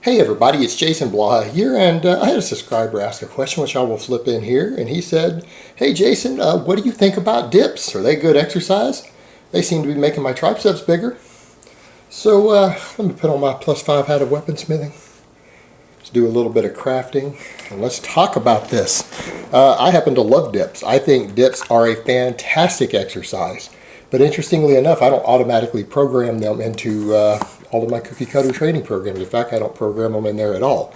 Hey everybody, it's Jason Blaha here, and I had a subscriber ask a question which I will flip in here, and he said, "Hey Jason, what do you think about dips? Are they good exercise? They seem to be making my triceps bigger." So let me put on my +5 hat of weaponsmithing. Let's do a little bit of crafting, and let's talk about this. I happen to love dips. I think dips are a fantastic exercise, but interestingly enough, I don't automatically program them into all of my cookie cutter training programs. In fact, I don't program them in there at all,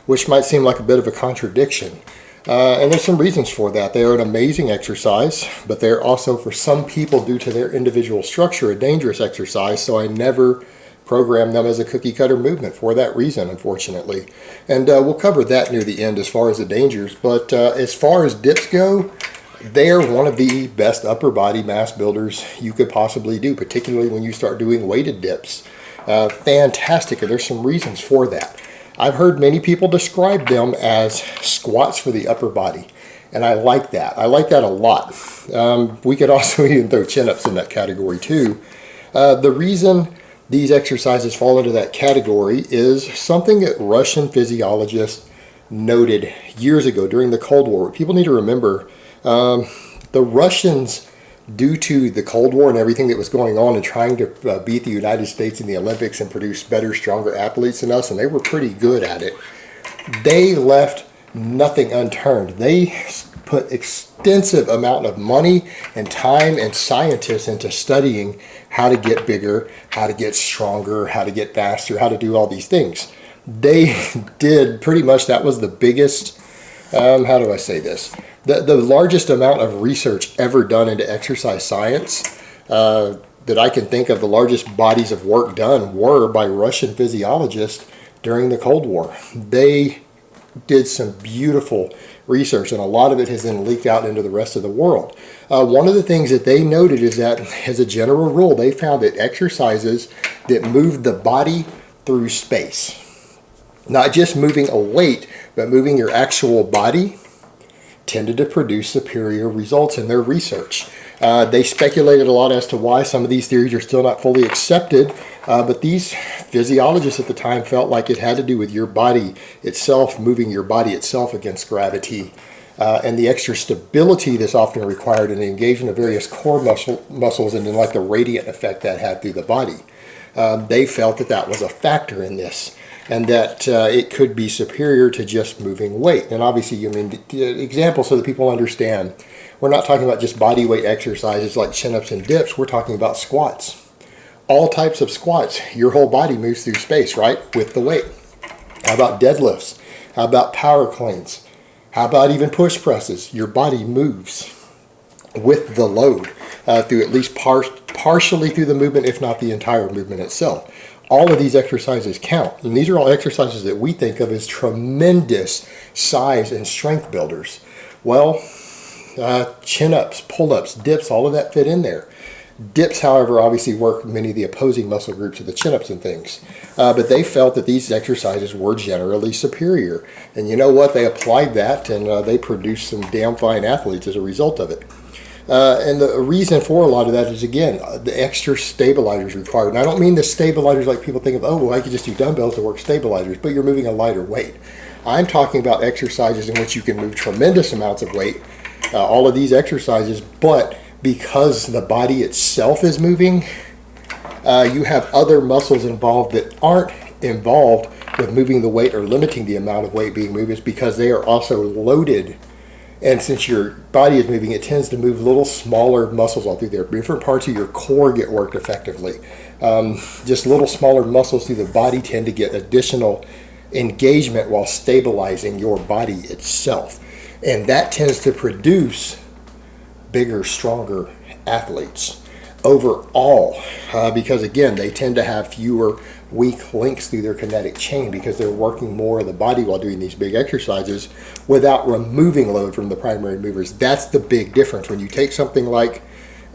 which might seem like a bit of a contradiction. And there's some reasons for that. They are an amazing exercise, but they're also, for some people, due to their individual structure, a dangerous exercise. So I never program them as a cookie cutter movement for that reason, unfortunately. And we'll cover that near the end as far as the dangers. But as far as dips go, they are one of the best upper body mass builders you could possibly do, particularly when you start doing weighted dips. Fantastic, and there's some reasons for that. I've heard many people describe them as squats for the upper body, and I like that. I like that a lot. We could also even throw chin-ups in that category too. The reason these exercises fall into that category is something that Russian physiologists noted years ago during the Cold War. People need to remember the Russians, due to the Cold War and everything that was going on and trying to beat the United States in the Olympics and produce better, stronger athletes than us, and they were pretty good at it, they left nothing unturned. They put extensive amount of money and time and scientists into studying how to get bigger, how to get stronger, how to get faster, how to do all these things. They did pretty much, that was the biggest, how do I say this? The largest amount of research ever done into exercise science that I can think of, the largest bodies of work done were by Russian physiologists during the Cold War. They did some beautiful research, and a lot of it has then leaked out into the rest of the world. One of the things that they noted is that, as a general rule, they found that exercises that moved the body through space, not just moving a weight, but moving your actual body, tended to produce superior results in their research. They speculated a lot as to why. Some of these theories are still not fully accepted, but these physiologists at the time felt like it had to do with your body itself, moving your body itself against gravity, and the extra stability that's often required in the engagement of various core muscles, and then like the radiant effect that had through the body. They felt that that was a factor in this, and that it could be superior to just moving weight. And obviously, I mean, the example so that people understand, we're not talking about just body weight exercises like chin-ups and dips. We're talking about squats. All types of squats. Your whole body moves through space, right, with the weight. How about deadlifts? How about power cleans? How about even push presses? Your body moves with the load through at least partially through the movement, if not the entire movement itself. All of these exercises count, and these are all exercises that we think of as tremendous size and strength builders. Well, chin-ups, pull-ups, dips, all of that fit in there. Dips, however, obviously work many of the opposing muscle groups of the chin-ups and things. But they felt that these exercises were generally superior. And you know what? They applied that, and they produced some damn fine athletes as a result of it. And the reason for a lot of that is, again, the extra stabilizers required. And I don't mean the stabilizers like people think of, oh, well, I could just do dumbbells to work stabilizers, but you're moving a lighter weight. I'm talking about exercises in which you can move tremendous amounts of weight, all of these exercises, but because the body itself is moving, you have other muscles involved that aren't involved with moving the weight or limiting the amount of weight being moved. It's because they are also loaded. And since your body is moving, it tends to move little smaller muscles all through there. Different parts of your core get worked effectively. Just little smaller muscles through the body tend to get additional engagement while stabilizing your body itself. And that tends to produce bigger, stronger athletes overall, because again, they tend to have fewer weak links through their kinetic chain because they're working more of the body while doing these big exercises without removing load from the primary movers. That's the big difference. When you take something like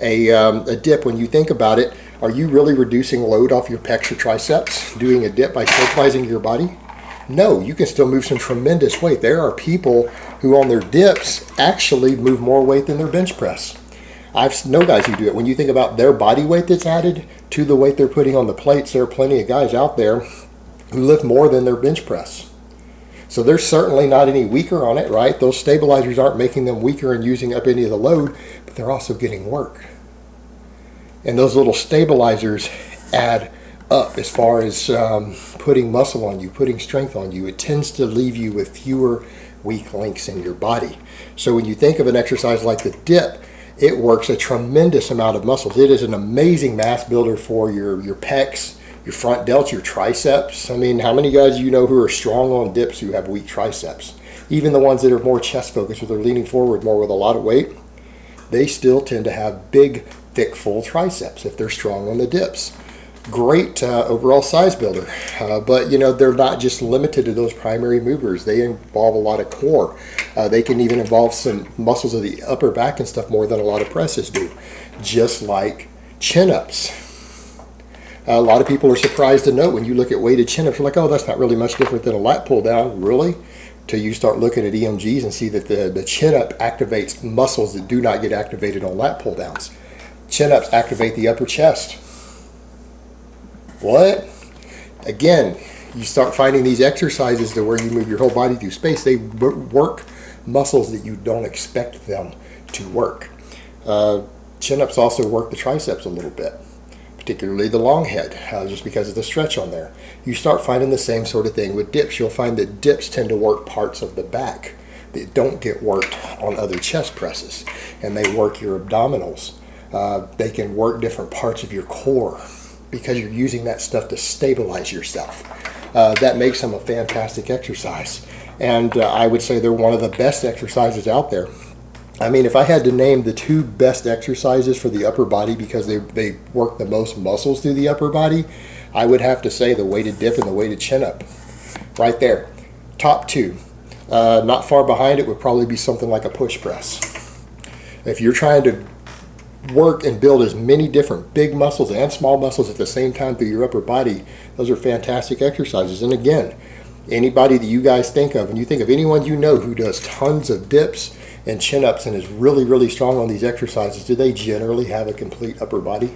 a dip, when you think about it, are you really reducing load off your pecs or triceps doing a dip by stabilizing your body? No, you can still move some tremendous weight. There are people who on their dips actually move more weight than their bench press. I've known guys who do it. When you think about their body weight that's added to the weight they're putting on the plates, there are plenty of guys out there who lift more than their bench press. So they're certainly not any weaker on it, right? Those stabilizers aren't making them weaker and using up any of the load, but they're also getting work. And those little stabilizers add up as far as putting muscle on you, putting strength on you. It tends to leave you with fewer weak links in your body. So when you think of an exercise like the dip, it works a tremendous amount of muscles. It is an amazing mass builder for your pecs, your front delts, your triceps. I mean, how many guys do you know who are strong on dips who have weak triceps? Even the ones that are more chest focused, or they're leaning forward more with a lot of weight, they still tend to have big, thick, full triceps if they're strong on the dips. Great overall size builder, but they're not just limited to those primary movers. They involve a lot of core. They can even involve some muscles of the upper back and stuff more than a lot of presses do, just like chin-ups. A lot of people are surprised to note when you look at weighted chin-ups, you're like, oh, that's not really much different than a lat pull down. Really? Till you start looking at EMGs and see that the chin-up activates muscles that do not get activated on lat pull downs. Chin-ups activate the upper chest. What? Again, you start finding these exercises to where you move your whole body through space. They work muscles that you don't expect them to work. Chin-ups also work the triceps a little bit, particularly the long head, just because of the stretch on there. You start finding the same sort of thing with dips. You'll find that dips tend to work parts of the back that don't get worked on other chest presses, and they work your abdominals. They can work different parts of your core because you're using that stuff to stabilize yourself. That makes them a fantastic exercise. And I would say they're one of the best exercises out there. I mean, if I had to name the two best exercises for the upper body because they work the most muscles through the upper body, I would have to say the weighted dip and the weighted chin-up. Right there. Top two. Not far behind it would probably be something like a push press. If you're trying to work and build as many different big muscles and small muscles at the same time through your upper body, those are fantastic exercises. And again, anybody that you guys think of, and you think of anyone you know who does tons of dips and chin-ups and is really, really strong on these exercises, do they generally have a complete upper body?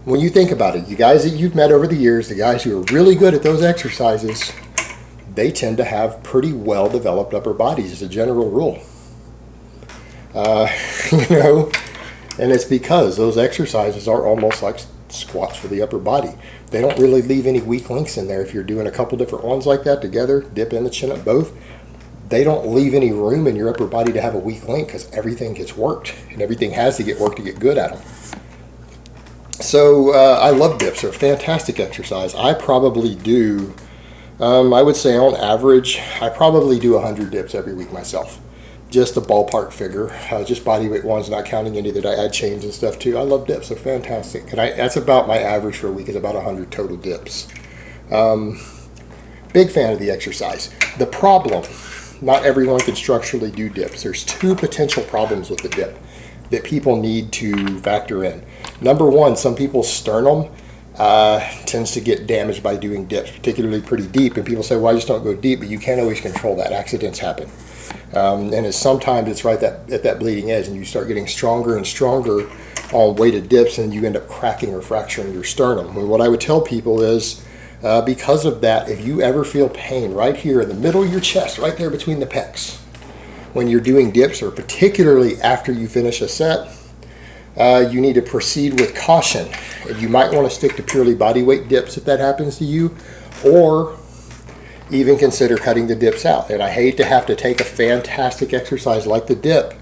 When you think about it, you guys that you've met over the years, the guys who are really good at those exercises, they tend to have pretty well-developed upper bodies as a general rule. And it's because those exercises are almost like squats for the upper body. They don't really leave any weak links in there. If you're doing a couple different ones like that together, dip and the chin up both, they don't leave any room in your upper body to have a weak link because everything gets worked and everything has to get worked to get good at them. So I love dips. They're a fantastic exercise. I probably do, I would say on average, I probably do 100 dips every week myself. Just a ballpark figure, just body weight ones, not counting any that I add chains and stuff too. I love dips, they're fantastic. And that's about my average for a week is about 100 total dips. Big fan of the exercise. The problem, not everyone can structurally do dips. There's two potential problems with the dip that people need to factor in. Number one, some people's sternum tends to get damaged by doing dips, particularly pretty deep. And people say, well, I just don't go deep, but you can't always control that. Accidents happen. And sometimes it's right at that bleeding edge, and you start getting stronger and stronger on weighted dips, and you end up cracking or fracturing your sternum. And what I would tell people is, because of that, if you ever feel pain right here in the middle of your chest, right there between the pecs, when you're doing dips, or particularly after you finish a set, you need to proceed with caution. And you might want to stick to purely body weight dips if that happens to you, or even consider cutting the dips out. And I hate to have to take a fantastic exercise like the dip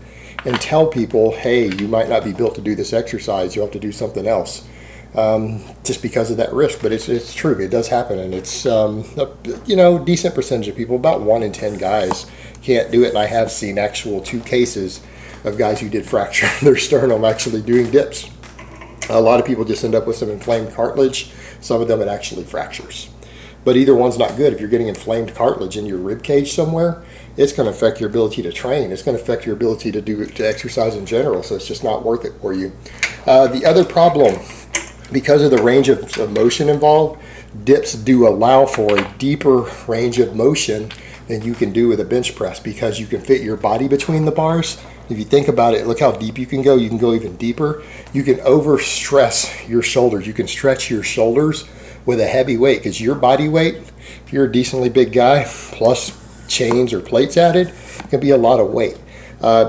and tell people, hey, you might not be built to do this exercise, you'll have to do something else, just because of that risk. But it's true, it does happen, and it's a decent percentage of people, about 1 in 10 guys can't do it. And I have seen actual 2 cases of guys who did fracture their sternum actually doing dips. A lot of people just end up with some inflamed cartilage. Some of them it actually fractures. But either one's not good. If you're getting inflamed cartilage in your rib cage somewhere, it's going to affect your ability to train. It's going to affect your ability to exercise in general. So it's just not worth it for you. The other problem, because of the range of motion involved, dips do allow for a deeper range of motion than you can do with a bench press, because you can fit your body between the bars. If you think about it, look how deep you can go. You can go even deeper. You can overstress your shoulders. You can stretch your shoulders with a heavy weight, because your body weight, if you're a decently big guy, plus chains or plates added, it can be a lot of weight.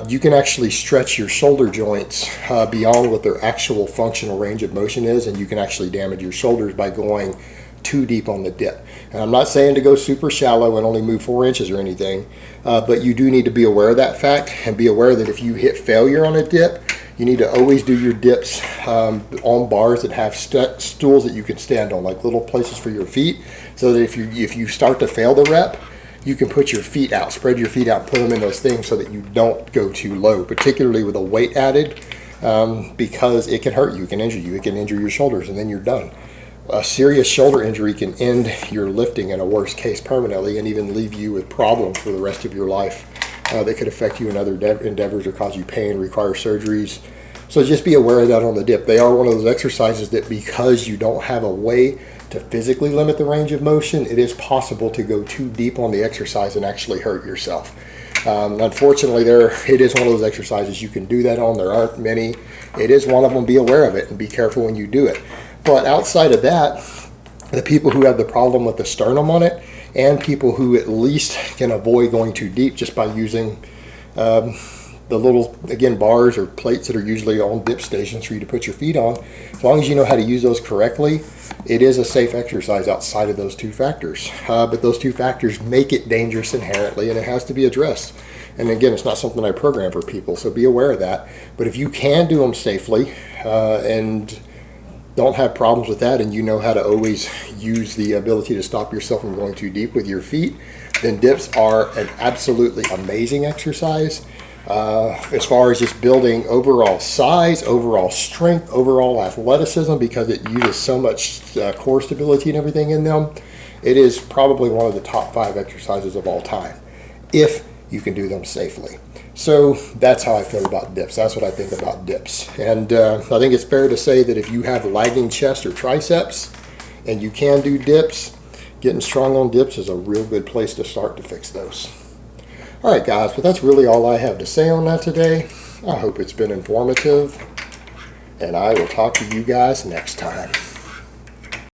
You can actually stretch your shoulder joints beyond what their actual functional range of motion is, and you can actually damage your shoulders by going too deep on the dip. And I'm not saying to go super shallow and only move 4 inches or anything, but you do need to be aware of that fact, and be aware that if you hit failure on a dip, you need to always do your dips on bars that have stools that you can stand on, like little places for your feet, so that if you start to fail the rep, you can put your feet out, spread your feet out, put them in those things so that you don't go too low, particularly with a weight added, because it can hurt you, it can injure you, it can injure your shoulders, and then you're done. A serious shoulder injury can end your lifting in a worst case permanently, and even leave you with problems for the rest of your life that could affect you in other endeavors or cause you pain, require surgeries. So just be aware of that on the dip. They are one of those exercises that, because you don't have a way to physically limit the range of motion, it is possible to go too deep on the exercise and actually hurt yourself. Unfortunately, it is one of those exercises you can do that on. There aren't many. It is one of them. Be aware of it and be careful when you do it. But outside of that, the people who have the problem with the sternum on it, and people who at least can avoid going too deep just by using the little, again, bars or plates that are usually on dip stations for you to put your feet on, as long as you know how to use those correctly, it is a safe exercise outside of those 2 factors. But those 2 factors make it dangerous inherently, and it has to be addressed. And again, it's not something I program for people, so be aware of that. But if you can do them safely and don't have problems with that, and you know how to always use the ability to stop yourself from going too deep with your feet, then dips are an absolutely amazing exercise. As far as just building overall size, overall strength, overall athleticism, because it uses so much core stability and everything in them, it is probably one of the top 5 exercises of all time, if you can do them safely. So that's how I feel about dips. That's what I think about dips. And I think it's fair to say that if you have lagging chest or triceps and you can do dips, getting strong on dips is a real good place to start to fix those. All right, guys, but that's really all I have to say on that today. I hope it's been informative, and I will talk to you guys next time.